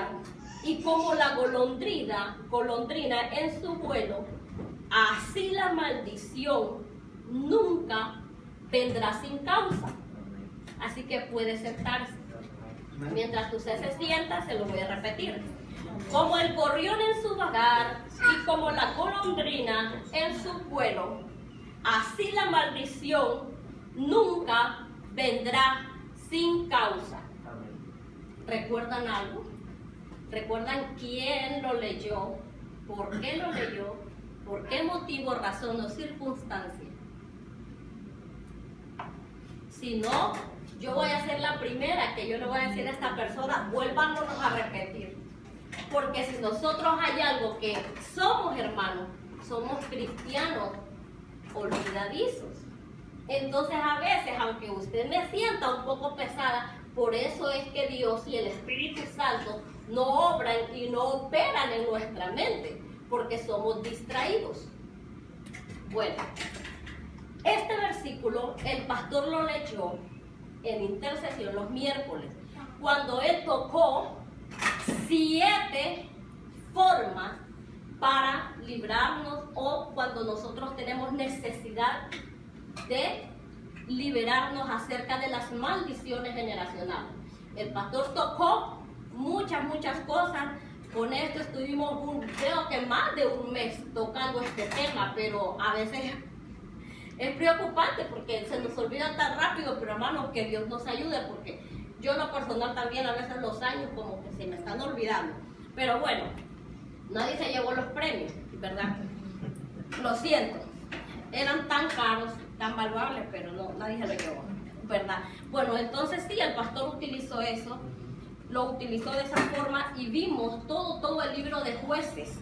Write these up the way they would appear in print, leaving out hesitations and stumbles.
hogar, y como la golondrina en su vuelo, así la maldición nunca vendrá sin causa. Así que puede sentarse. Mientras usted se sienta, se lo voy a repetir. Como el gorrión en su vagar y como la golondrina en su vuelo, así la maldición nunca vendrá sin causa. ¿Recuerdan algo? ¿Recuerdan quién lo leyó? ¿Por qué lo leyó? ¿Por qué motivo, razón o circunstancia? Si no, yo voy a ser la primera que yo le voy a decir a esta persona, vuélvanos a repetir. Porque si nosotros hay algo que somos hermanos, somos cristianos olvidadizos. Entonces a veces, aunque usted me sienta un poco pesada, por eso es que Dios y el Espíritu Santo no obran y no operan en nuestra mente, porque somos distraídos. Bueno, este versículo el pastor lo leyó en intercesión los miércoles, cuando él tocó 7 formas para librarnos, o cuando nosotros tenemos necesidad de liberarnos acerca de las maldiciones generacionales. El pastor tocó muchas cosas. Con esto estuvimos creo que más de un mes tocando este tema, pero a veces es preocupante porque se nos olvida tan rápido. Pero hermanos, que Dios nos ayude, porque yo en lo personal también a veces los años como que se me están olvidando. Pero bueno, nadie se llevó los premios, ¿verdad? Lo siento, eran tan caros, tan valuables, pero no, nadie se lo llevó, ¿verdad? Bueno, entonces sí, el pastor utilizó eso, lo utilizó de esa forma, y vimos todo el libro de Jueces,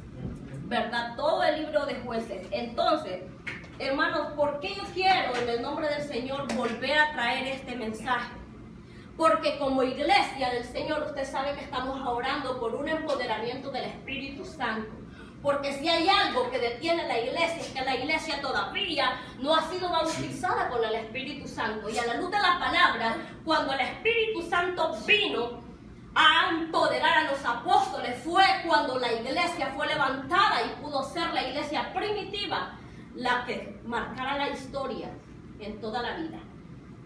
¿verdad? Todo el libro de Jueces. Entonces, hermanos, ¿por qué yo quiero en el nombre del Señor volver a traer este mensaje? Porque como iglesia del Señor, usted sabe que estamos orando por un empoderamiento del Espíritu Santo. Porque si hay algo que detiene la iglesia, es que la iglesia todavía no ha sido bautizada con el Espíritu Santo. Y a la luz de la palabra, cuando el Espíritu Santo vino a empoderar a los apóstoles, fue cuando la iglesia fue levantada y pudo ser la iglesia primitiva la que marcara la historia en toda la vida.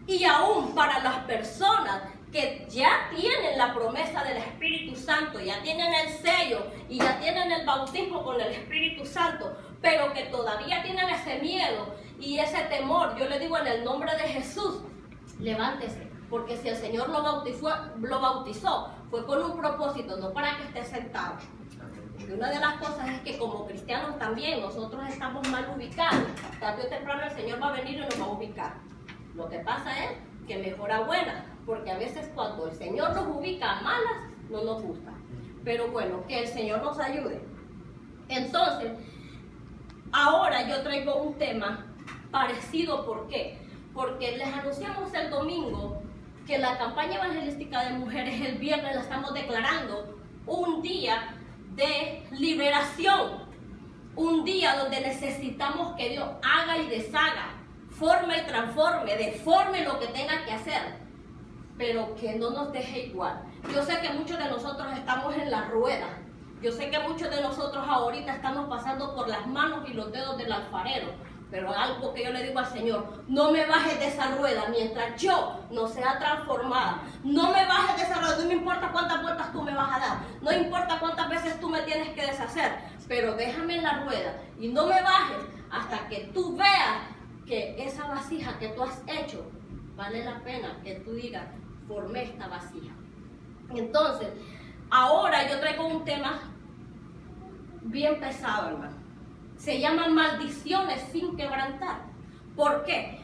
Y aún para las personas que ya tienen la promesa del Espíritu Santo, ya tienen el sello y ya tienen el bautismo con el Espíritu Santo, pero que todavía tienen ese miedo y ese temor, yo le digo en el nombre de Jesús, levántese, porque si el Señor lo bautizó, fue con un propósito, no para que esté sentado. Porque una de las cosas es que como cristianos también nosotros estamos mal ubicados. Tarde o temprano el Señor va a venir y nos va a ubicar. Lo que pasa es que mejor a buenas, porque a veces cuando el Señor nos ubica a malas, no nos gusta. Pero bueno, que el Señor nos ayude. Entonces, ahora yo traigo un tema parecido. ¿Por qué? Porque les anunciamos el domingo que la campaña evangelística de mujeres el viernes la estamos declarando un día de liberación. Un día donde necesitamos que Dios haga y deshaga, forme y transforme, deforme lo que tenga que hacer, pero que no nos deje igual. Yo sé que muchos de nosotros estamos en la rueda. Yo sé que muchos de nosotros ahorita estamos pasando por las manos y los dedos del alfarero. Pero algo que yo le digo al Señor, no me bajes de esa rueda mientras yo no sea transformada. No me bajes de esa rueda, no me importa cuántas vueltas tú me vas a dar. No importa cuántas veces tú me tienes que deshacer. Pero déjame en la rueda y no me bajes hasta que tú veas que esa vasija que tú has hecho vale la pena que tú digas, formé esta vasija. Entonces, ahora yo traigo un tema bien pesado, hermano. Se llaman maldiciones sin quebrantar. ¿Por qué?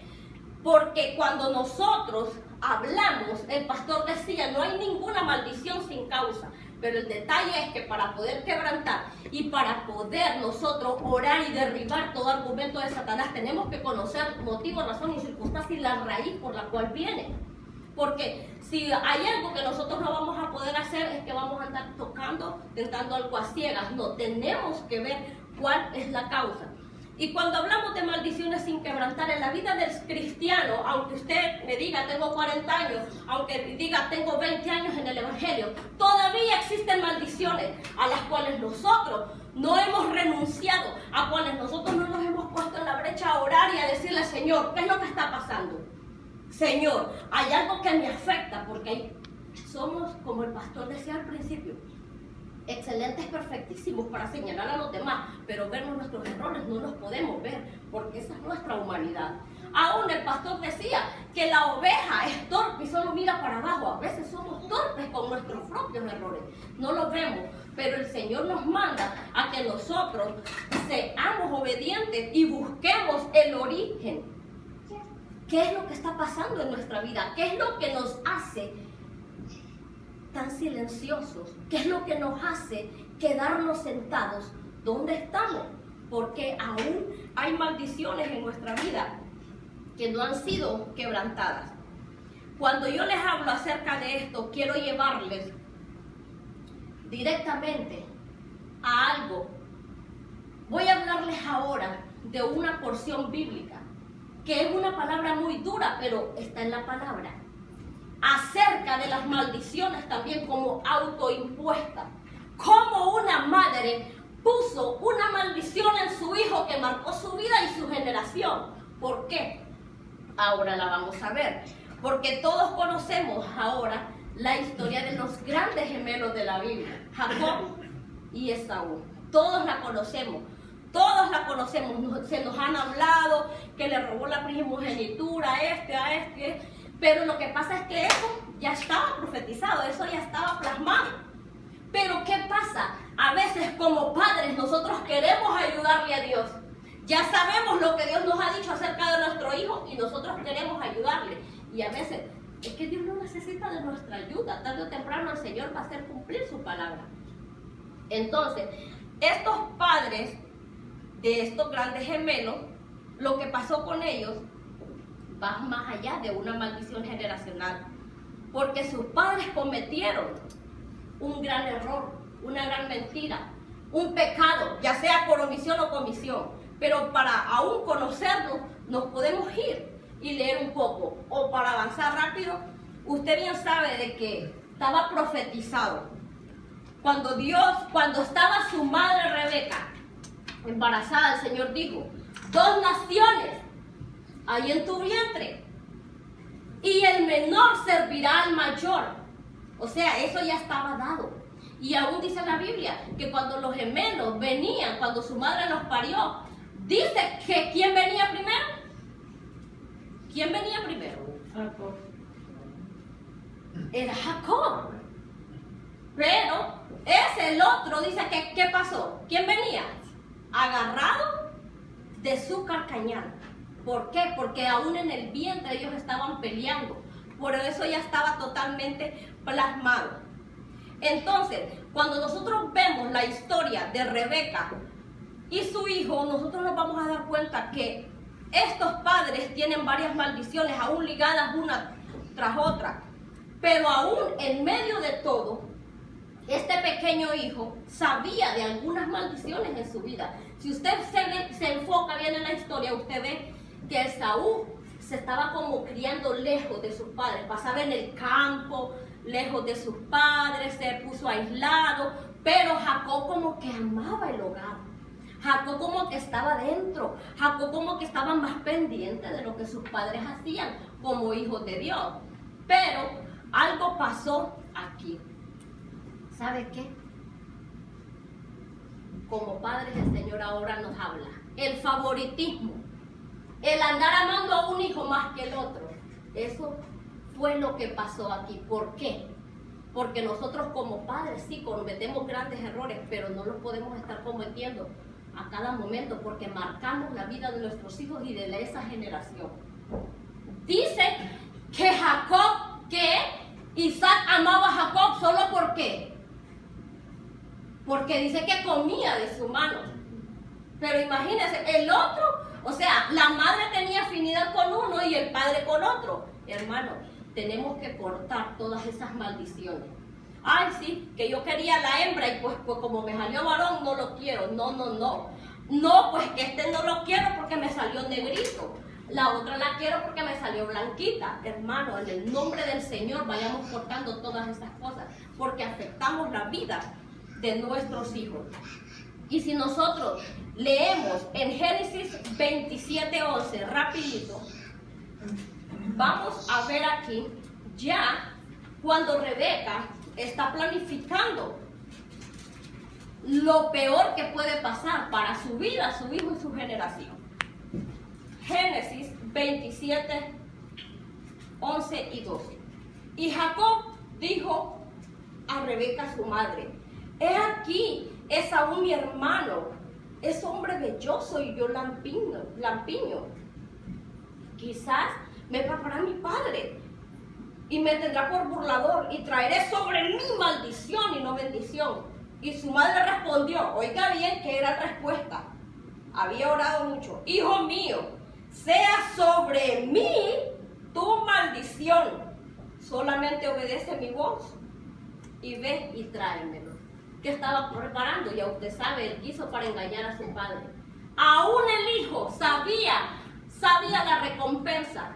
Porque cuando nosotros hablamos, el pastor decía, no hay ninguna maldición sin causa. Pero el detalle es que para poder quebrantar y para poder nosotros orar y derribar todo argumento de Satanás, tenemos que conocer motivo, razón y circunstancia y la raíz por la cual viene. Porque si hay algo que nosotros no vamos a poder hacer, es que vamos a andar tocando, tentando algo a ciegas. No, tenemos que ver cuál es la causa. Y cuando hablamos de maldiciones sin quebrantar en la vida del cristiano, aunque usted me diga tengo 40 años, aunque diga tengo 20 años en el Evangelio, todavía existen existen maldiciones a las cuales nosotros no hemos renunciado, a cuales nosotros no nos hemos puesto en la brecha a orar y a decirle, Señor, ¿qué es lo que está pasando? Señor, hay algo que me afecta, porque somos, como el pastor decía al principio, excelentes, perfectísimos para señalar a los demás, pero vernos nuestros errores no los podemos ver, porque esa es nuestra humanidad. Aún el pastor decía que la oveja es torpe y solo mira para abajo. A veces somos torpes con nuestros propios errores, no los vemos, pero el Señor nos manda a que nosotros seamos obedientes y busquemos el origen. ¿Qué es lo que está pasando en nuestra vida? ¿Qué es lo que nos hace tan silenciosos? ¿Qué es lo que nos hace quedarnos sentados donde estamos? Porque aún hay maldiciones en nuestra vida que no han sido quebrantadas. Cuando yo les hablo acerca de esto, quiero llevarles directamente a algo. Voy a hablarles ahora de una porción bíblica, que es una palabra muy dura, pero está en la palabra. Acerca de las maldiciones también como autoimpuestas. Como una madre puso una maldición en su hijo que marcó su vida y su generación. ¿Por qué? Ahora la vamos a ver. Porque todos conocemos ahora la historia de los grandes gemelos de la Biblia, Jacob y Esaú. Todos la conocemos. Todos la conocemos. Se nos han hablado que le robó la primogenitura a este. Pero lo que pasa es que eso ya estaba profetizado, eso ya estaba plasmado. Pero ¿qué pasa? A veces como padres nosotros queremos ayudarle a Dios. Ya sabemos lo que Dios nos ha dicho acerca de nuestro hijo y nosotros queremos ayudarle. Y a veces es que Dios no necesita de nuestra ayuda. Tarde o temprano el Señor va a hacer cumplir su palabra. Entonces, estos padres de estos grandes gemelos, lo que pasó con ellos va más allá de una maldición generacional, porque sus padres cometieron un gran error, una gran mentira, un pecado, ya sea por omisión o comisión. Pero para aún conocerlo, nos podemos ir y leer un poco, o para avanzar rápido. Usted bien sabe de que estaba profetizado cuando estaba su madre Rebeca embarazada, el Señor dijo: 2 naciones hay en tu vientre, y el menor servirá al mayor. O sea, eso ya estaba dado. Y aún dice la Biblia que cuando los gemelos venían, cuando su madre los parió, dice que ¿quién venía primero? ¿Quién venía primero? Jacob. Era Jacob. Pero el otro dice que ¿qué pasó? ¿Quién venía? Agarrado de su carcañal. ¿Por qué? Porque aún en el vientre ellos estaban peleando. Por eso ya estaba totalmente plasmado. Entonces, cuando nosotros vemos la historia de Rebeca y su hijo, nosotros nos vamos a dar cuenta que estos padres tienen varias maldiciones, aún ligadas una tras otra. Pero aún en medio de todo, este pequeño hijo sabía de algunas maldiciones en su vida. Si usted se enfoca bien en la historia, usted ve que Esaú se estaba como criando lejos de sus padres, pasaba en el campo, lejos de sus padres, se puso aislado, pero Jacob como que amaba el hogar. Jacob como que estaba dentro, Jacob como que estaba más pendiente de lo que sus padres hacían como hijos de Dios. Pero algo pasó aquí. ¿Sabe qué? Como padres el Señor ahora nos habla. El favoritismo, el andar amando a un hijo más que el otro. Eso fue lo que pasó aquí. ¿Por qué? Porque nosotros como padres sí cometemos grandes errores, pero no los podemos estar cometiendo a cada momento porque marcamos la vida de nuestros hijos y de esa generación. Dice que Isaac amaba a Jacob solo porque dice que comía de su mano. Pero imagínense, el otro, o sea, la madre tenía afinidad con uno y el padre con otro. Hermano, tenemos que cortar todas esas maldiciones. Ay, sí, que yo quería la hembra y pues como me salió varón no lo quiero. No. No, pues que este no lo quiero porque me salió negrito. La otra la quiero porque me salió blanquita. Hermano, en el nombre del Señor vayamos cortando todas esas cosas. porque afectamos la vida de nuestros hijos. Y si nosotros leemos en Génesis 27:11, rapidito, vamos a ver aquí ya cuando Rebeca está planificando lo peor que puede pasar para su vida, su hijo y su generación. Génesis 27:11 y 12. Y Jacob dijo a Rebeca su madre: he aquí, Esaú mi hermano, es hombre velloso y yo lampiño. Quizás me pagará mi padre y me tendrá por burlador y traeré sobre mí maldición y no bendición. Y su madre respondió, oiga bien que era respuesta, había orado mucho: hijo mío, sea sobre mí tu maldición, solamente obedece mi voz y ve y tráemelo. Que estaba preparando, ya usted sabe, él quiso para engañar a su padre. Aún el hijo sabía la recompensa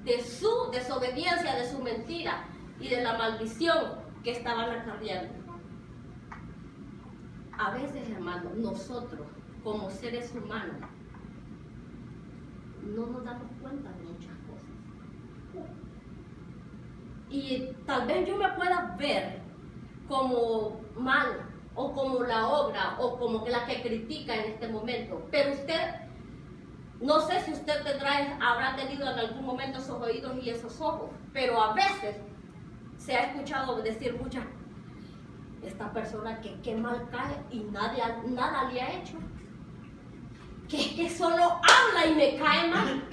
de su desobediencia, de su mentira y de la maldición que estaban acarreando. A veces, hermanos, nosotros como seres humanos no nos damos cuenta de muchas cosas. Y tal vez yo me pueda ver como mal, o como la obra, o como la que critica en este momento, pero usted, no sé si usted habrá tenido en algún momento esos oídos y esos ojos, pero a veces se ha escuchado decir muchas: esta persona que mal cae y nada le ha hecho, que solo habla y me cae mal,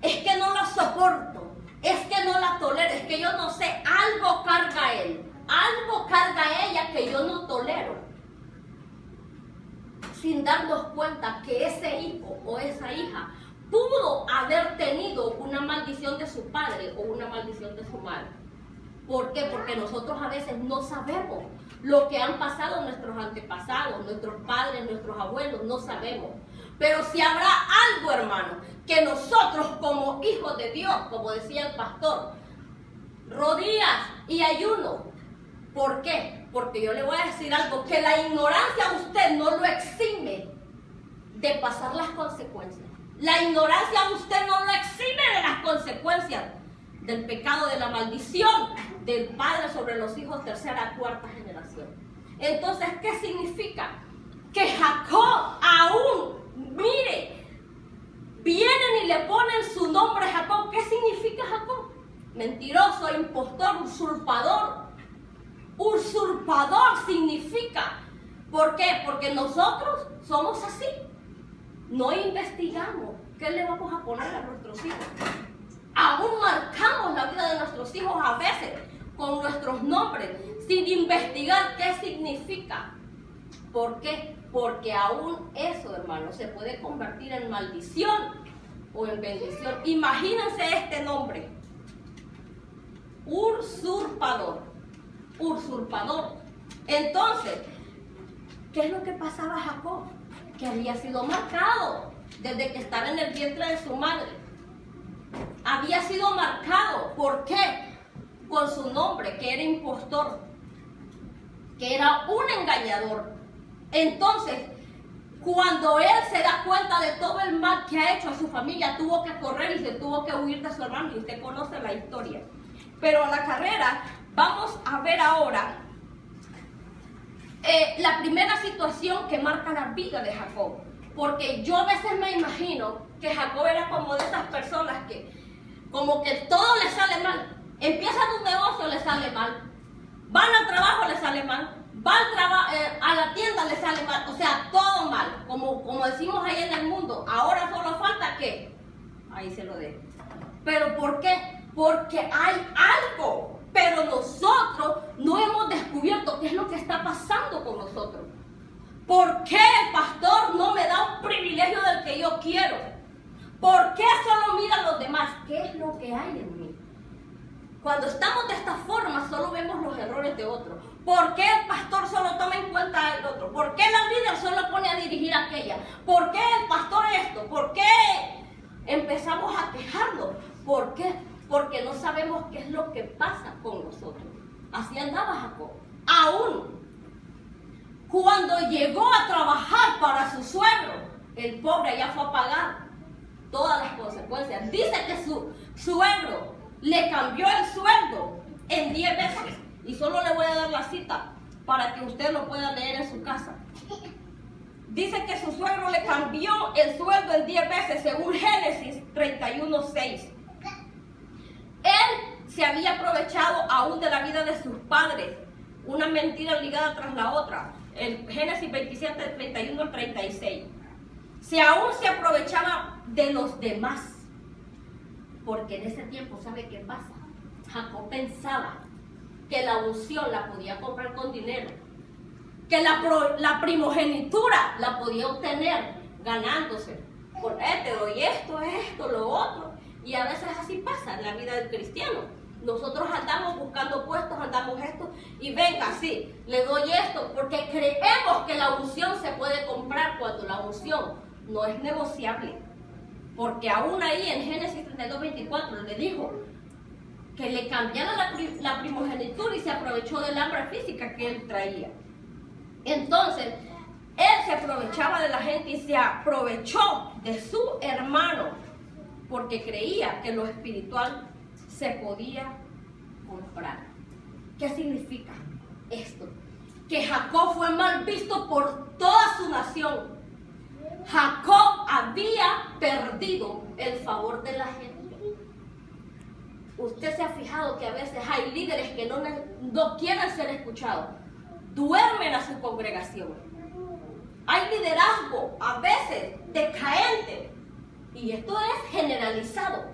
es que no la soporto, es que no la tolero, es que yo no sé, algo carga él, algo carga ella que yo no tolero, sin darnos cuenta que ese hijo o esa hija pudo haber tenido una maldición de su padre o una maldición de su madre. ¿Por qué? Porque nosotros a veces no sabemos lo que han pasado nuestros antepasados, nuestros padres, nuestros abuelos, no sabemos. Pero si habrá algo, hermano, que nosotros como hijos de Dios, como decía el pastor, rodillas y ayuno. ¿Por qué? Porque yo le voy a decir algo, que la ignorancia a usted no lo exime de pasar las consecuencias. La ignorancia a usted no lo exime de las consecuencias del pecado, de la maldición del padre sobre los hijos tercera, cuarta generación. Entonces, ¿qué significa? Que Jacob aún, mire, vienen y le ponen su nombre Jacob. ¿Qué significa Jacob? Mentiroso, impostor, usurpador. Usurpador significa. ¿Por qué? Porque nosotros somos así. No investigamos qué le vamos a poner a nuestros hijos. Aún marcamos la vida de nuestros hijos a veces con nuestros nombres, sin investigar qué significa. ¿Por qué? Porque aún eso, hermano, se puede convertir en maldición o en bendición. Imagínense este nombre: usurpador. Usurpador. Entonces, ¿qué es lo que pasaba a Jacob? Que había sido marcado desde que estaba en el vientre de su madre. Había sido marcado. ¿Por qué? Con su nombre, que era impostor, que era un engañador. Entonces, cuando él se da cuenta de todo el mal que ha hecho a su familia, tuvo que correr y se tuvo que huir de su hermano. Y usted conoce la historia. Pero a la carrera, vamos a ver ahora la primera situación que marca la vida de Jacob. Porque yo a veces me imagino que Jacob era como de esas personas que como que todo le sale mal. Empiezan un negocio, le sale mal. Van al trabajo, le sale mal. Van a la tienda, le sale mal. O sea, todo mal. Como decimos ahí en el mundo. Ahora solo falta ¿qué? Ahí se lo dejo. ¿Pero por qué? Porque hay algo. Pero nosotros no hemos descubierto qué es lo que está pasando con nosotros. ¿Por qué el pastor no me da un privilegio del que yo quiero? ¿Por qué solo mira a los demás? ¿Qué es lo que hay en mí? Cuando estamos de esta forma, solo vemos los errores de otros. ¿Por qué el pastor solo toma en cuenta al otro? ¿Por qué la líder solo pone a dirigir a aquella? ¿Por qué el pastor esto? ¿Por qué empezamos a quejarnos? ¿Por qué? Porque no sabemos qué es lo que pasa con nosotros. Así andaba Jacob. Aún cuando llegó a trabajar para su suegro, el pobre ya fue a pagar todas las consecuencias. Dice que su suegro le cambió el sueldo en 10 veces. Y solo le voy a dar la cita para que usted lo pueda leer en su casa. Dice que su suegro le cambió el sueldo en 10 veces, según Génesis 31:6. Él se había aprovechado aún de la vida de sus padres. Una mentira ligada tras la otra. En Génesis 27, 31 al 36. Aún se aprovechaba de los demás. Porque en ese tiempo, ¿sabe qué pasa? Jacob pensaba que la unción la podía comprar con dinero, que la primogenitura la podía obtener ganándose. Te doy esto, lo otro. Y a veces así pasa en la vida del cristiano. Nosotros andamos buscando puestos, andamos esto, y venga, sí, le doy esto, porque creemos que la unción se puede comprar cuando la unción no es negociable. Porque aún ahí en Génesis 32:24 le dijo que le cambiara la primogenitura y se aprovechó del hambre física que él traía. Entonces, él se aprovechaba de la gente y se aprovechó de su hermano porque creía que lo espiritual se podía comprar. ¿Qué significa esto? Que Jacob fue mal visto por toda su nación. Jacob había perdido el favor de la gente. Usted se ha fijado que a veces hay líderes que no quieren ser escuchados, duermen a su congregación. Hay liderazgo a veces decaente, y esto es generalizado.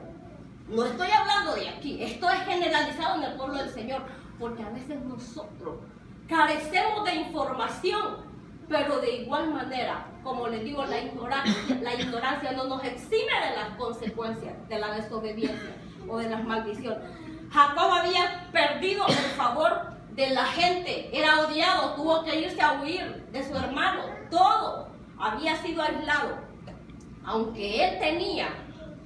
No estoy hablando de aquí, esto es generalizado en el pueblo del Señor, porque a veces nosotros carecemos de información, pero de igual manera, como les digo, la ignorancia no nos exime de las consecuencias de la desobediencia o de las maldiciones. Jacob había perdido el favor de la gente, era odiado, tuvo que irse a huir de su hermano, todo había sido aislado, aunque él tenía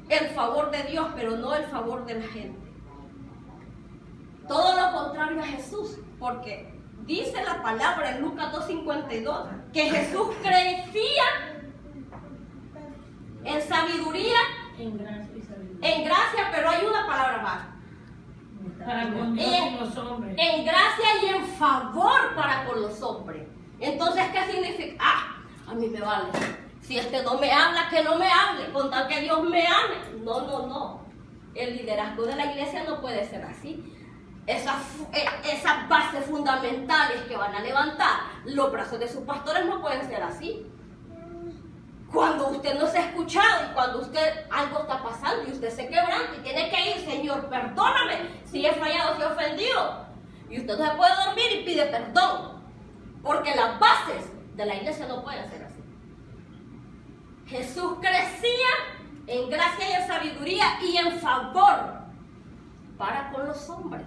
el favor de Dios, pero no el favor de la gente. Todo lo contrario a Jesús, porque dice la palabra en Lucas 2:52 que Jesús crecía en sabiduría, en gracia, pero hay una palabra más. Para con Dios y los hombres. En gracia y en favor para con los hombres. Entonces, ¿qué significa? A mí me vale. Si no me habla, que no me hable, con tal que Dios me ame. No. El liderazgo de la iglesia no puede ser así. Esas bases fundamentales que van a levantar los brazos de sus pastores no pueden ser así. Cuando usted no se ha escuchado y cuando algo está pasando y usted se quebranta y tiene que ir, Señor, perdóname si he fallado, si he ofendido. Y usted no se puede dormir y pide perdón. Porque las bases de la iglesia no pueden ser así. Jesús crecía en gracia y en sabiduría y en favor para con los hombres.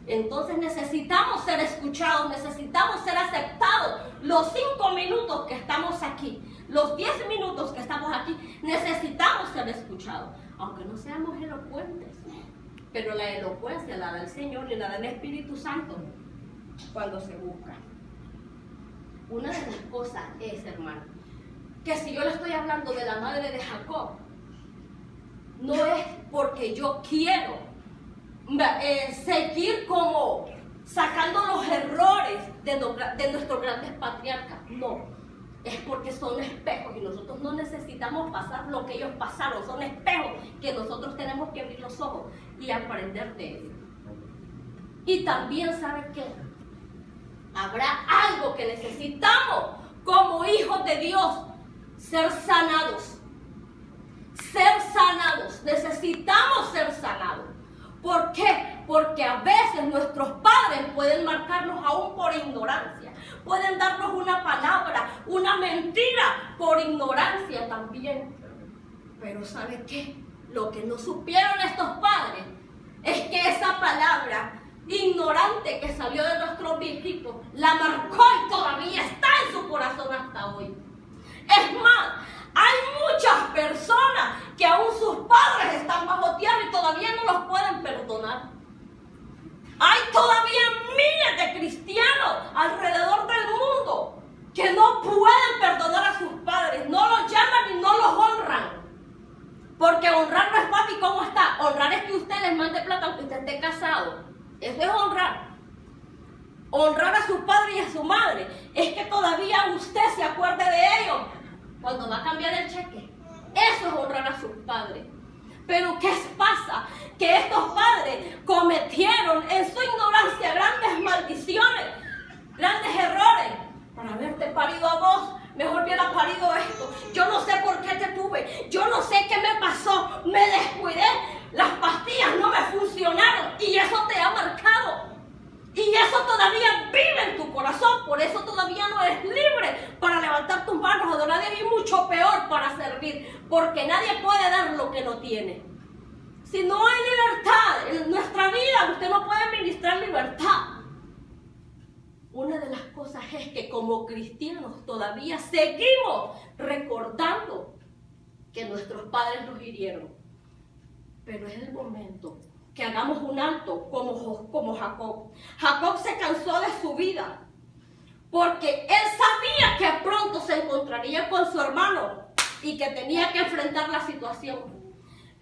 Entonces necesitamos ser escuchados, necesitamos ser aceptados. Los 5 minutos que estamos aquí, los 10 minutos que estamos aquí, necesitamos ser escuchados. Aunque no seamos elocuentes, pero la elocuencia la da el Señor y la da el Espíritu Santo cuando se busca. Una de las cosas es, hermano, que si yo le estoy hablando de la madre de Jacob, no es porque yo quiero seguir como sacando los errores de nuestros grandes patriarcas. No, es porque son espejos y nosotros no necesitamos pasar lo que ellos pasaron. Son espejos que nosotros tenemos que abrir los ojos y aprender de ellos. Y también, ¿sabe qué? Habrá algo que necesitamos como hijos de Dios: ser sanados. Ser sanados. Necesitamos ser sanados. ¿Por qué? Porque a veces nuestros padres pueden marcarnos aún por ignorancia. Pueden darnos una palabra, una mentira por ignorancia también. Pero ¿sabe qué? Lo que no supieron estos padres es que esa palabra ignorante que salió de nuestros viejitos la marcó y todavía está en su corazón hasta hoy. Es más, hay muchas personas que aún sus padres están bajo tierra y todavía no los pueden perdonar. Hay todavía su padre y a su madre, es que todavía usted se acuerde de ellos cuando va a cambiar el cheque. Eso es honrar a sus padres. Pero ¿qué pasa? Que estos padres cometieron en su ignorancia grandes maldiciones, grandes errores. Para haberte parido a vos, mejor hubiera parido esto. Yo no sé por qué te tuve, yo no sé qué me pasó, me descuidé, las pastillas no me funcionaron y eso te ha marcado. Y eso todavía vive en tu corazón, por eso todavía no eres libre para levantar tus manos, adorar a Dios, y mucho peor para servir, porque nadie puede dar lo que no tiene. Si no hay libertad en nuestra vida, usted no puede ministrar libertad. Una de las cosas es que como cristianos todavía seguimos recordando que nuestros padres nos hirieron. Pero es el momento que hagamos un alto como Jacob. Jacob se cansó de su vida porque él sabía que pronto se encontraría con su hermano y que tenía que enfrentar la situación.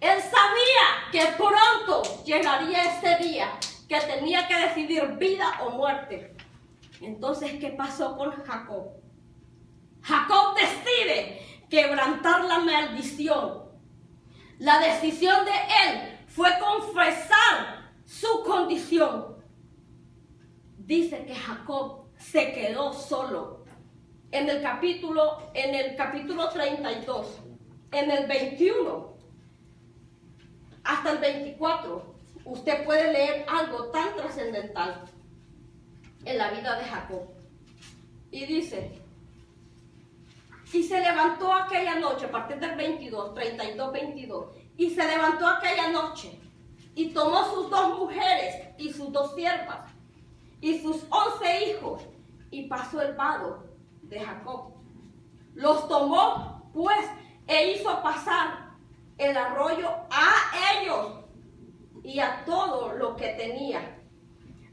Él sabía que pronto llegaría ese día que tenía que decidir vida o muerte. Entonces, ¿qué pasó con Jacob? Jacob decide quebrantar la maldición. La decisión de él fue confesar su condición. Dice que Jacob se quedó solo. En el capítulo 32, en el 21 hasta el 24, usted puede leer algo tan trascendental en la vida de Jacob. Y dice: y se levantó aquella noche, a partir del 22, 32, 22, y se levantó aquella noche, y tomó sus 2 mujeres, y sus 2 siervas, y sus 11 hijos, y pasó el vado de Jacob. Los tomó, pues, e hizo pasar el arroyo a ellos, y a todo lo que tenía.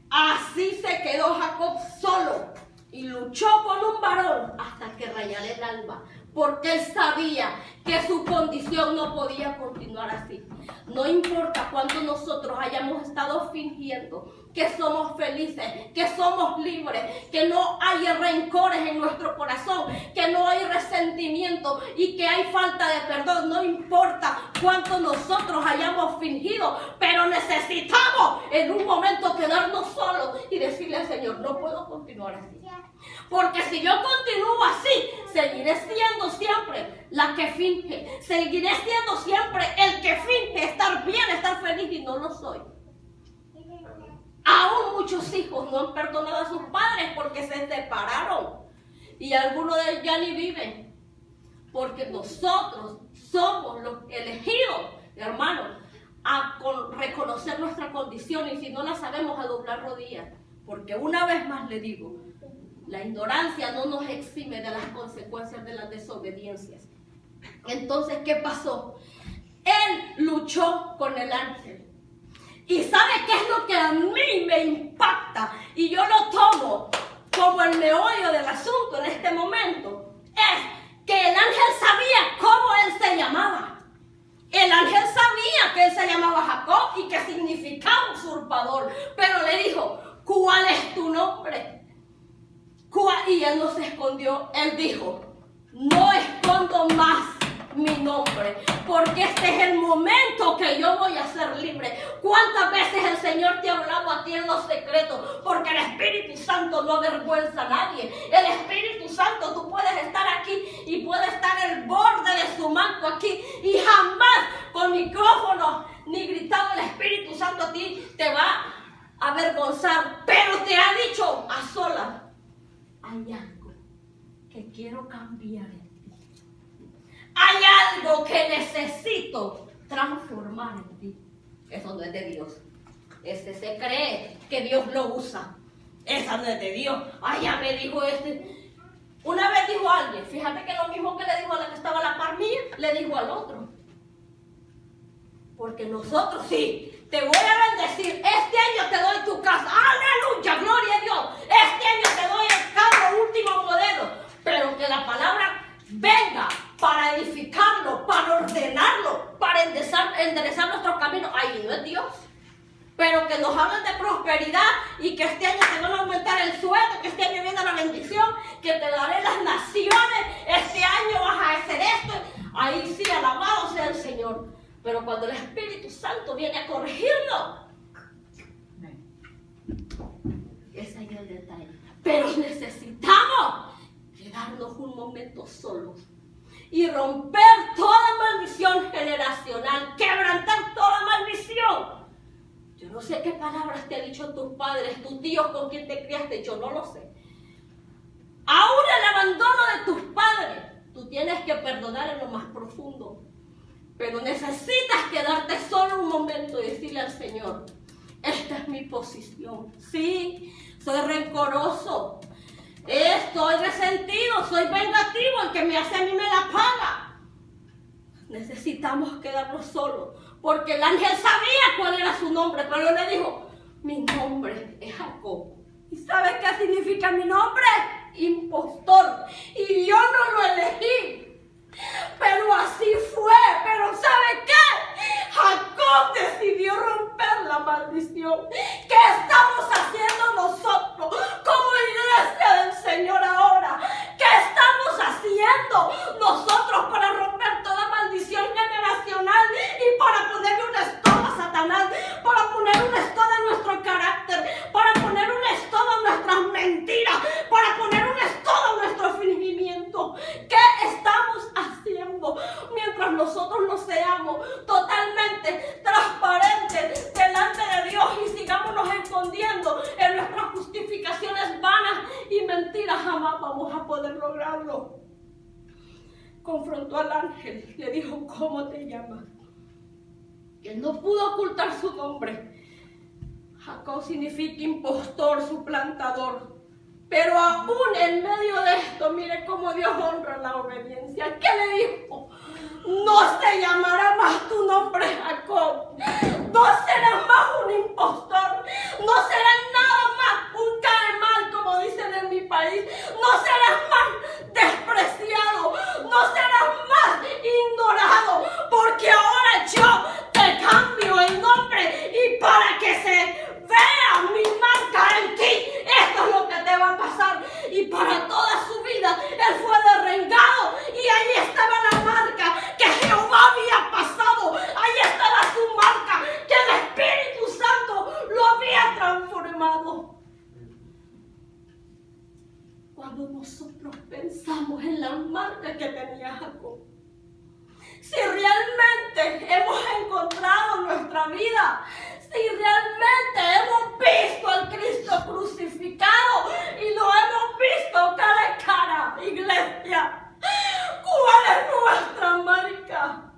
Así se quedó Jacob solo y luchó con un varón hasta que rayara el alba, porque él sabía que su condición no podía continuar así. No importa cuánto nosotros hayamos estado fingiendo que somos felices, que somos libres, que no hay rencores en nuestro corazón, que no hay resentimiento y que hay falta de perdón. No importa cuánto nosotros hayamos fingido, pero necesitamos en un momento quedarnos solos y decirle al Señor: no puedo continuar así. Porque si yo continúo así, seguiré siendo siempre la que finge. Seguiré siendo siempre el que finge estar bien, estar feliz, y no lo soy. Aún muchos hijos no han perdonado a sus padres porque se separaron. Y algunos de ellos ya ni viven. Porque nosotros somos los elegidos, hermanos, a reconocer nuestra condición. Y si no la sabemos, a doblar rodillas. Porque una vez más le digo, la ignorancia no nos exime de las consecuencias de las desobediencias. Entonces, ¿qué pasó? Él luchó con el ángel. ¿Y sabe qué es lo que a mí me impacta? Y yo lo tomo como el meollo del asunto en este momento. Es que el ángel sabía cómo él se llamaba. El ángel sabía que él se llamaba Jacob y que significaba usurpador. Pero le dijo: ¿cuál es tu nombre? Y él no se escondió. Él dijo: no escondo más mi nombre, porque este es el momento que yo voy a ser libre. ¿Cuántas veces el Señor te ha hablado a ti en los secretos? Porque el Espíritu Santo no avergüenza a nadie. El Espíritu Santo, tú puedes estar aquí y puede estar el borde de su manto aquí, y jamás con micrófono ni gritando el Espíritu Santo a ti te va a avergonzar. Pero te ha dicho a solas: hay algo que quiero cambiar en ti. Hay algo que necesito transformar en ti. Eso no es de Dios. Ese se cree que Dios lo usa. Esa no es de Dios. Ay, ya me dijo este. Una vez dijo alguien, fíjate que lo mismo que le dijo a la que estaba a la par mía, le dijo al otro. Porque nosotros sí, te voy a bendecir. Este año te doy tu casa. Aleluya, gloria a Dios. Este año te doy el carro último modelo. Pero que la palabra venga para edificarlo, para ordenarlo, para enderezar nuestros caminos. Ay, no es Dios. Pero que nos hablen de prosperidad y que este año te van a aumentar el sueldo, que este que te daré las naciones, este año vas a hacer esto. Ahí sí, alabado sea el Señor. Pero cuando el Espíritu Santo viene a corregirlo, ese es el detalle. Pero necesitamos quedarnos un momento solos y romper toda maldición generacional, quebrantar toda maldición. Yo no sé qué palabras te han dicho tus padres, tus tíos con quien te criaste, yo no lo sé. Aún el abandono de tus padres, tú tienes que perdonar en lo más profundo. Pero necesitas quedarte solo un momento y decirle al Señor, esta es mi posición. Sí, soy rencoroso, estoy resentido, soy vengativo, el que me hace a mí me la paga. Necesitamos quedarnos solos, porque el ángel sabía cuál era su nombre, pero le dijo, mi nombre es Jacob. ¿Y sabes qué significa mi nombre? Impostor. Y yo no lo elegí. Pero así fue. Pero ¿sabe qué? Jacob decidió romper la maldición. ¿Qué estamos haciendo nosotros como iglesia del Señor ahora? ¿Qué estamos haciendo nosotros para romper toda maldición generacional y para ponerle un stop a Satanás? Para poner un stop a nuestro carácter, para poner un stop a nuestras mentiras, para poner un stop a nuestro fingimiento. ¿Qué estamos haciendo mientras nosotros no seamos totalmente transparentes delante de Dios y sigámonos escondiendo en nuestras justificaciones vanas y mentiras? Jamás vamos a poder lograrlo. Confrontó al ángel, le dijo, ¿cómo te llamas? Él no pudo ocultar su nombre. Jacob significa impostor, suplantador. Pero aún en medio de esto, mire cómo Dios honra la obediencia. ¿Qué le dijo? No se llamará más tu nombre Jacob. No serás más un impostor. No serás nada más un cae mal, como dicen en mi país. No serás más despreciado. No serás más ignorado. Porque ahora yo te cambio el nombre. Y para que se vea mi marca en ti, esto es lo que te va a pasar. Y para toda su vida él fue derrengado y ahí estaba la marca que Jehová había pasado. Ahí estaba su marca que el Espíritu Santo lo había transformado. Cuando nosotros pensamos en la marca que tenía Jacob, si realmente hemos encontrado nuestra vida, si realmente hemos visto al Cristo crucificado y lo hemos visto cara a cara, iglesia, ¿cuál es nuestra marca?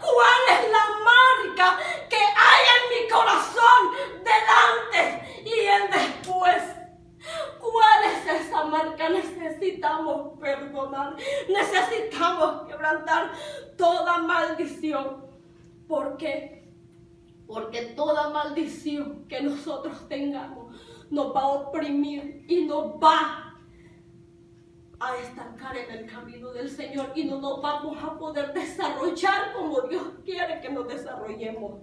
¿Cuál es la marca que hay en mi corazón del antes y el después? ¿Cuál es esa marca? Necesitamos perdonar, necesitamos quebrantar toda maldición. ¿Por qué? Porque toda maldición que nosotros tengamos nos va a oprimir y nos va a estancar en el camino del Señor y no nos vamos a poder desarrollar como Dios quiere que nos desarrollemos.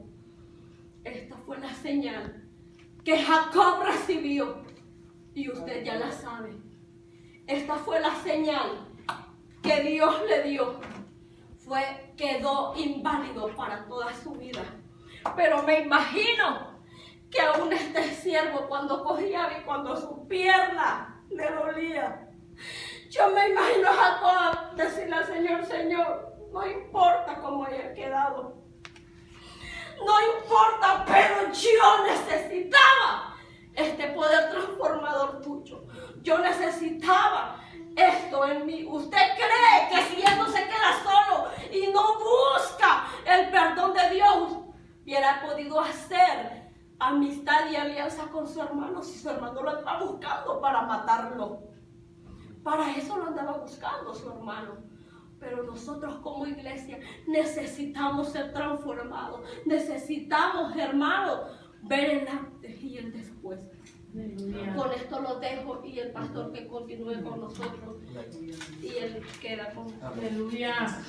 Esta fue la señal que Jacob recibió y usted ya la sabe. Esta fue la señal que Dios le dio. Quedó inválido para toda su vida. Pero me imagino que aún este siervo cuando cogía y cuando su pierna le dolía, yo me imagino a Jacob decirle al Señor, Señor, no importa cómo haya quedado, no importa, pero yo necesitaba este poder transformador tuyo. Yo necesitaba esto en mí. ¿Usted cree que si él no se queda solo y no busca el perdón de Dios, hubiera podido hacer amistad y alianza con su hermano si su hermano lo andaba buscando para matarlo? Para eso lo andaba buscando su hermano. Pero nosotros como iglesia necesitamos ser transformados. Necesitamos, hermanos, ver el antes y el después. Aleluya. Con esto lo dejo y el pastor que continúe con nosotros y él queda con nosotros. Aleluya.